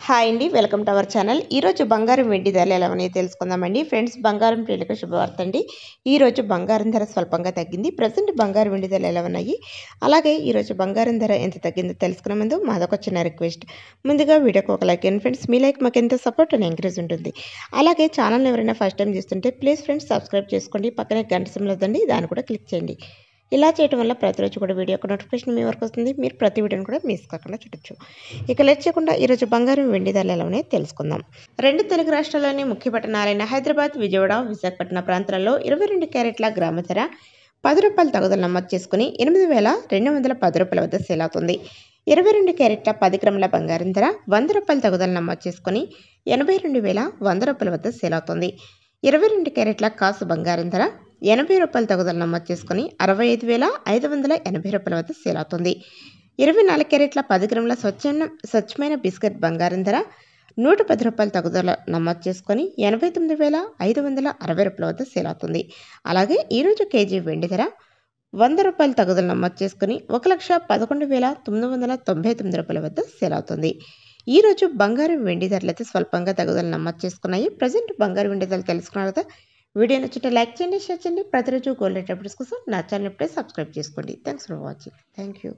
Hi అండి, welcome to our channel. ఈరోజు బంగారం వెండి ధరలు ఎలా ఉన్నాయో తెలుసుకుందామండి. ఫ్రెండ్స్, బంగారం ప్రియులకు శుభవార్త అండి. ఈరోజు బంగారం ధర స్వల్పంగా తగ్గింది. ప్రజెంట్ బంగారం వెండి ధరలు ఎలా ఉన్నాయి, అలాగే ఈరోజు బంగారం ధర ఎంత తగ్గిందో తెలుసుకునే ముందు మాదొక చిన్న రిక్వెస్ట్. ముందుగా వీడియోకి ఒక like and friends, me like మాకు ఎంతో సపోర్ట్ అండ్ ఎంకరేజ్ ఉంటుంది. అలాగే ఛానల్ని ఎవరైనా ఫస్ట్ టైం చూస్తుంటే ప్లీజ్ ఫ్రెండ్స్ సబ్స్క్రైబ్ చేసుకోండి. పక్కనే గంట సింబల్ వద్దండి, దాన్ని కూడా క్లిక్ చేయండి. ఇలా చేయడం వల్ల ప్రతిరోజు కూడా వీడియో యొక్క నోటిఫికేషన్ మీ వరకు వస్తుంది. మీరు ప్రతి వీడియోని కూడా మిస్ కాకుండా చూడొచ్చు. ఇక లేట్ చేయకుండా ఈరోజు బంగారం వెండి ధరలు ఎలా ఉన్నాయో తెలుసుకుందాం. రెండు తెలుగు రాష్ట్రాల్లోని ముఖ్య పట్టణాలైన హైదరాబాద్, విజయవాడ, విశాఖపట్నం ప్రాంతాల్లో 22 క్యారెట్ల గ్రామ ధర 10 రూపాయల తగుదల నమోదు చేసుకుని 8,210 రూపాయల వద్ద సేల్ అవుతుంది. 22 క్యారెట్ల 10 గ్రాముల బంగారం ధర 100 రూపాయల తగుదల నమోదు చేసుకుని 82,100 రూపాయల వద్ద సేల్ అవుతుంది. 22 క్యారెట్ల కాసు బంగారం ధర 80 రూపాయల తగుదల నమోదు చేసుకుని 65,580 రూపాయల వద్ద సేల్ అవుతుంది. 24 క్యారెట్ల 10 గ్రాముల స్వచ్ఛమైన బిస్కెట్ బంగారం ధర 110 రూపాయల తగుదల నమోదు చేసుకుని 89,560 రూపాయల వద్ద సేల్ అవుతుంది. అలాగే ఈరోజు కేజీ వెండి ధర 100 రూపాయల తగుదల నమోదు చేసుకుని 1,11,999 రూపాయల వద్ద సేల్ అవుతుంది. ఈరోజు బంగారం వెండి ధరలు అయితే స్వల్పంగా తగుదల నమోదు చేసుకున్నాయి. ప్రజెంట్ బంగారం వెండి ధరలు తెలుసుకున్నారు కదా. వీడియో నచ్చితే లైక్ చేయండి, షేర్ చేయండి. ప్రతిరోజు గోల్డ్ రేట్ అప్డేట్స్ కోసం నా ఛానల్ ఇప్పుడే సబ్స్క్రైబ్ చేసుకోండి. Thanks for watching. Thank you.